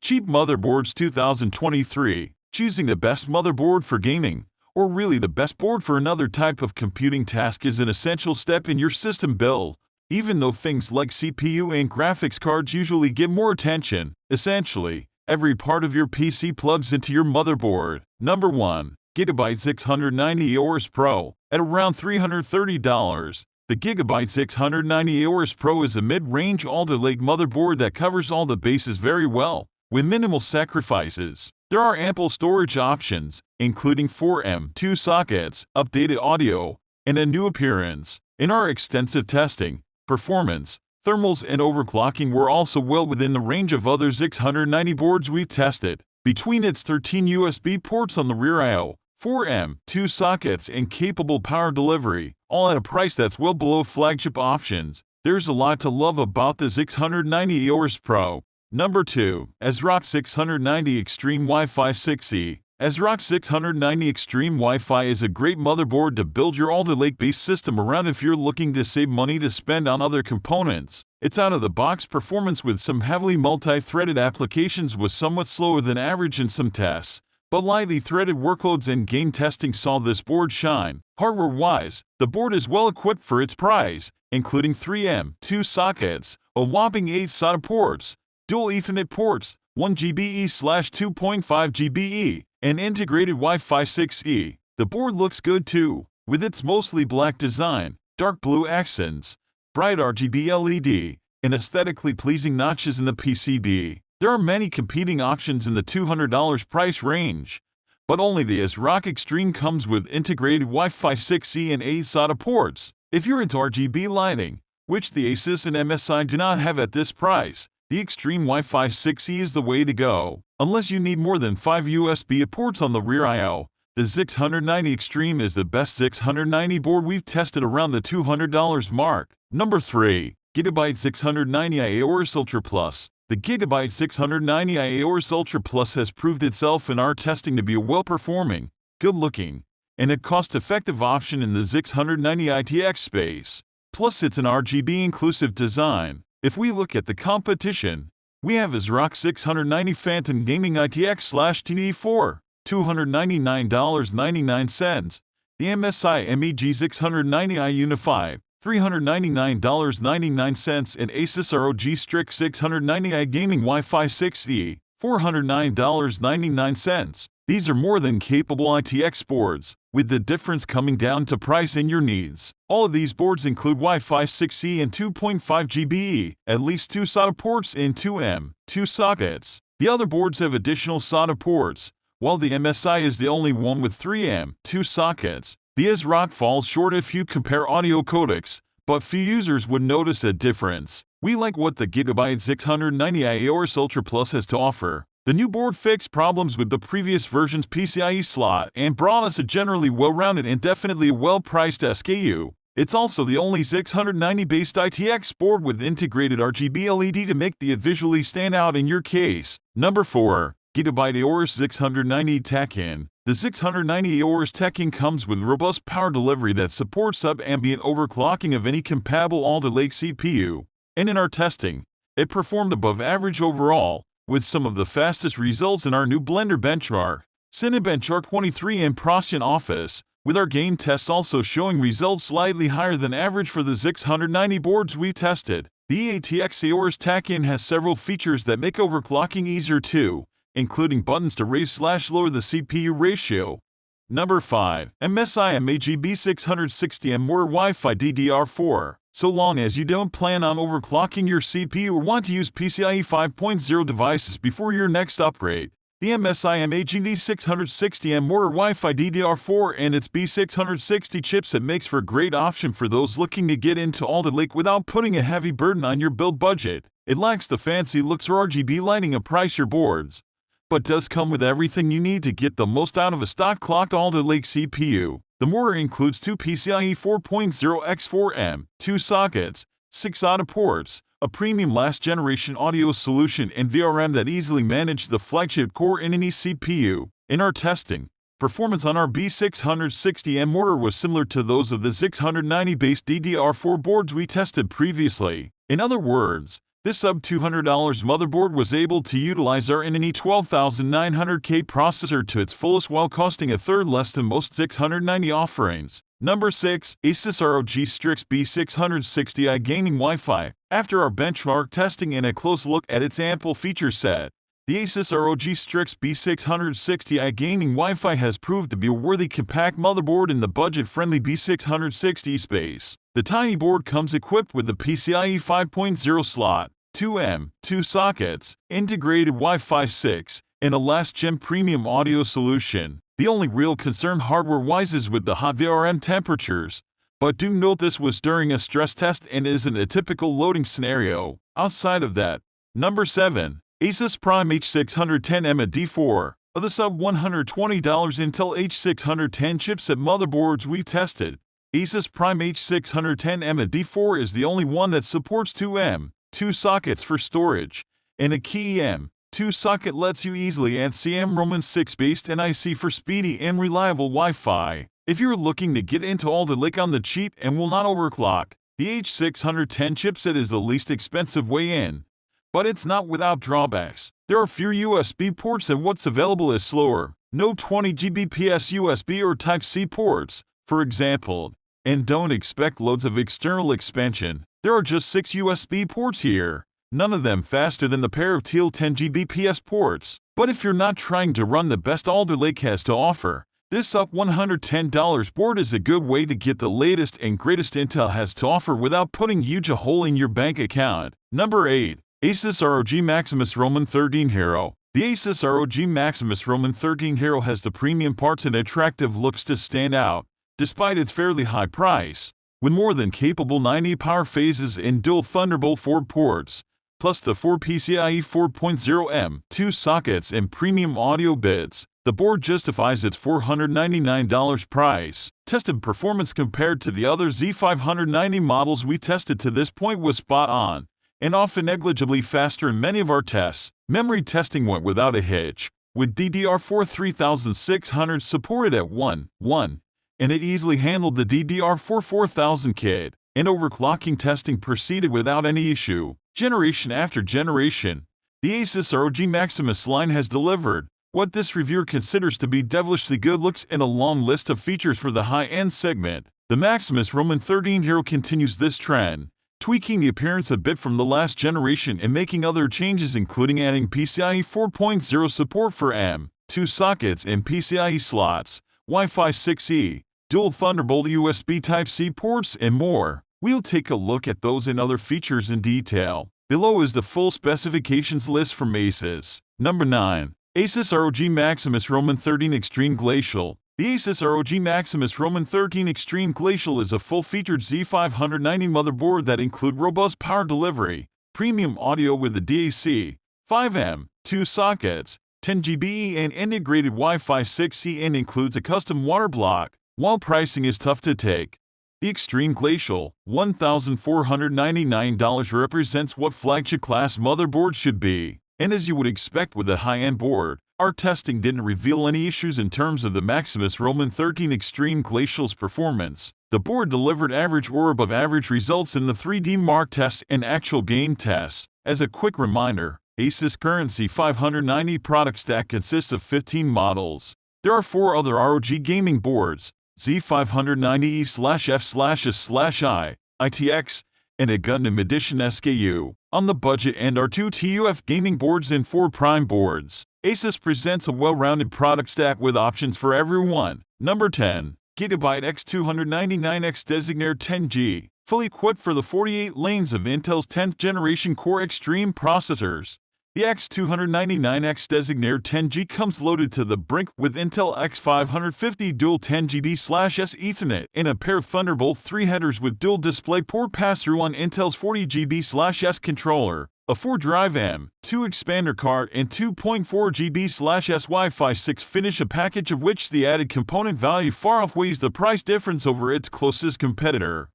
Cheap Motherboards 2023. Choosing the best motherboard for gaming, or really the best board for another type of computing task, is an essential step in your system build. Even though things like CPU and graphics cards usually get more attention, essentially, every part of your PC plugs into your motherboard. Number 1. Gigabyte 690 Aorus Pro. At around $330, the Gigabyte 690 Aorus Pro is a mid-range Alder Lake motherboard that covers all the bases very well, with minimal sacrifices. There are ample storage options, including 4 M.2 sockets, updated audio, and a new appearance. In our extensive testing, performance, thermals, and overclocking were also well within the range of other 690 boards we've tested. Between its 13 USB ports on the rear I/O, 4 M.2 sockets, and capable power delivery, all at a price that's well below flagship options, there's a lot to love about the 690 Aorus Pro. Number 2. ASRock 690 Extreme Wi-Fi 6E. ASRock 690 Extreme Wi-Fi is a great motherboard to build your Alder Lake-based system around if you're looking to save money to spend on other components. Its out-of-the-box performance with some heavily multi-threaded applications was somewhat slower than average in some tests, but lightly threaded workloads and game testing saw this board shine. Hardware-wise, the board is well equipped for its price, including 3 M.2 sockets, a whopping 8 SATA ports, dual Ethernet ports, 1 GBE/2.5 GBE, and integrated Wi-Fi 6E. The board looks good too, with its mostly black design, dark blue accents, bright RGB LED, and aesthetically pleasing notches in the PCB. There are many competing options in the $200 price range, but only the ASRock Extreme comes with integrated Wi-Fi 6E and 8 SATA ports. If you're into RGB lighting, which the Asus and MSI do not have at this price, the Extreme Wi-Fi 6E is the way to go. Unless you need more than 5 USB ports on the rear I/O, the 690 Extreme is the best 690 board we've tested around the $200 mark. Number 3. Gigabyte 690i Aorus Ultra Plus. The Gigabyte 690i Aorus Ultra Plus has proved itself in our testing to be a well-performing, good-looking, and a cost-effective option in the 690 ITX space. Plus, it's an RGB-inclusive design. If we look at the competition, we have ASRock 690 Phantom Gaming ITX/TD4, $299.99, the MSI MEG 690i Unify, $399.99, and Asus ROG Strix 690i Gaming Wi-Fi 6E, $409.99. These are more than capable ITX boards, with the difference coming down to price and your needs. All of these boards include Wi-Fi 6E and 2.5 GBE, at least 2 SATA ports and 2 M.2 sockets. The other boards have additional SATA ports, while the MSI is the only one with 3 M.2 sockets. The ASRock falls short if you compare audio codecs, but few users would notice a difference. We like what the Gigabyte 690i Aorus Ultra Plus has to offer. The new board fixed problems with the previous version's PCIe slot and brought us a generally well-rounded and definitely well-priced SKU. It's also the only 690-based ITX board with integrated RGB LED to make the visually stand out in your case. Number 4. Gigabyte Aorus 690 Tachyon. The 690 Aorus Tachyon comes with robust power delivery that supports sub-ambient overclocking of any compatible Alder Lake CPU. And in our testing, it performed above average overall, with some of the fastest results in our new Blender benchmark, Cinebenchmark 23 and Procyon Office, with our game tests also showing results slightly higher than average for the 690 boards we tested. The ATX Aorus Tachyon has several features that make overclocking easier too, including buttons to raise/lower the CPU ratio. Number 5. MSI MEG B660M Mortar Wi-Fi DDR4. So long as you don't plan on overclocking your CPU or want to use PCIe 5.0 devices before your next upgrade, the MSI MEG D660M Mortar Wi-Fi DDR4 and its B660 chipset makes for a great option for those looking to get into Alder Lake without putting a heavy burden on your build budget. It lacks the fancy looks or RGB lighting of pricier boards, but does come with everything you need to get the most out of a stock clocked Alder Lake CPU. The Mortar includes 2 PCIe 4.0 x 4 M.2 sockets, 6 SATA ports, a premium last-generation audio solution, and VRM that easily manage the flagship core in any CPU. In our testing, performance on our B660M Mortar was similar to those of the 690-based DDR4 boards we tested previously. In other words, This sub-$200 motherboard was able to utilize our Infinity 12900K processor to its fullest while costing a third less than most 690 offerings. Number 6. Asus ROG Strix B660i Gaming Wi-Fi. After our benchmark testing and a close look at its ample feature set, the Asus ROG Strix B660i Gaming Wi-Fi has proved to be a worthy compact motherboard in the budget-friendly B660 space. The tiny board comes equipped with the PCIe 5.0 slot, 2M, 2 sockets, integrated Wi-Fi 6, and a last-gen premium audio solution. The only real concern hardware-wise is with the hot VRM temperatures, but do note this was during a stress test and isn't a typical loading scenario. Outside of that, number 7. Asus Prime H610M D4. Of the sub-$120 Intel H610 chipset motherboards we've tested, Asus Prime H610M D4 is the only one that supports 2M, 2 sockets for storage, and a key M2 socket lets you easily add CM-Roman 6 based NIC for speedy and reliable Wi-Fi. If you're looking to get into all the lick on the cheap and will not overclock, the H610 chipset is the least expensive way in. But it's not without drawbacks. There are fewer USB ports and what's available is slower. No 20 Gbps USB or Type-C ports, for example. And don't expect loads of external expansion. There are just 6 USB ports here, none of them faster than the pair of teal 10 Gbps ports. But if you're not trying to run the best Alder Lake has to offer, this $110 board is a good way to get the latest and greatest Intel has to offer without putting huge a hole in your bank account. Number 8. Asus ROG Maximus Roman 13 Hero. The Asus ROG Maximus Roman 13 Hero has the premium parts and attractive looks to stand out, despite its fairly high price. With more than capable 90 power phases and dual Thunderbolt 4 ports, plus the 4 PCIe 4.0 M2 sockets and premium audio bits, the board justifies its $499 price. Tested performance compared to the other Z590 models we tested to this point was spot on, and often negligibly faster in many of our tests. Memory testing went without a hitch, with DDR4 3600 supported at 1.1, and it easily handled the DDR4 4000 kit, and overclocking testing proceeded without any issue. Generation after generation, the Asus ROG Maximus line has delivered what this reviewer considers to be devilishly good looks and a long list of features for the high-end segment. The Maximus Roman 13 Hero continues this trend, tweaking the appearance a bit from the last generation and making other changes including adding PCIe 4.0 support for M2 sockets and PCIe slots, Wi-Fi 6E, dual Thunderbolt USB Type-C ports, and more. We'll take a look at those and other features in detail. Below is the full specifications list from Asus. Number 9. Asus ROG Maximus Roman 13 Extreme Glacial. The Asus ROG Maximus Roman 13 Extreme Glacial is a full-featured Z590 motherboard that includes robust power delivery, premium audio with the DAC, 5M, 2 sockets, 10 GBE and integrated Wi-Fi 6E, and includes a custom water block. While pricing is tough to take, the Extreme Glacial, $1,499 represents what flagship-class motherboards should be. And as you would expect with a high-end board, our testing didn't reveal any issues in terms of the Maximus Roman 13 Extreme Glacial's performance. The board delivered average or above average results in the 3D Mark tests and actual game tests. As a quick reminder, Asus current Z590 product stack consists of 15 models. There are 4 other ROG gaming boards, Z590E/F/S/I, ITX, and a Gundam Edition SKU, on the budget end are 2 TUF gaming boards and 4 Prime boards. Asus presents a well-rounded product stack with options for everyone. Number 10. Gigabyte X299X Designare 10G, fully equipped for the 48 lanes of Intel's 10th generation Core Extreme processors. The X299X Designare 10G comes loaded to the brink with Intel X550 dual 10GB/S Ethernet and a pair of Thunderbolt 3 headers with dual display port pass-through on Intel's 40GB/S controller, a 4-drive M2 expander card, and 2.4GB/S Wi-Fi 6 finish, a package of which the added component value far outweighs the price difference over its closest competitor.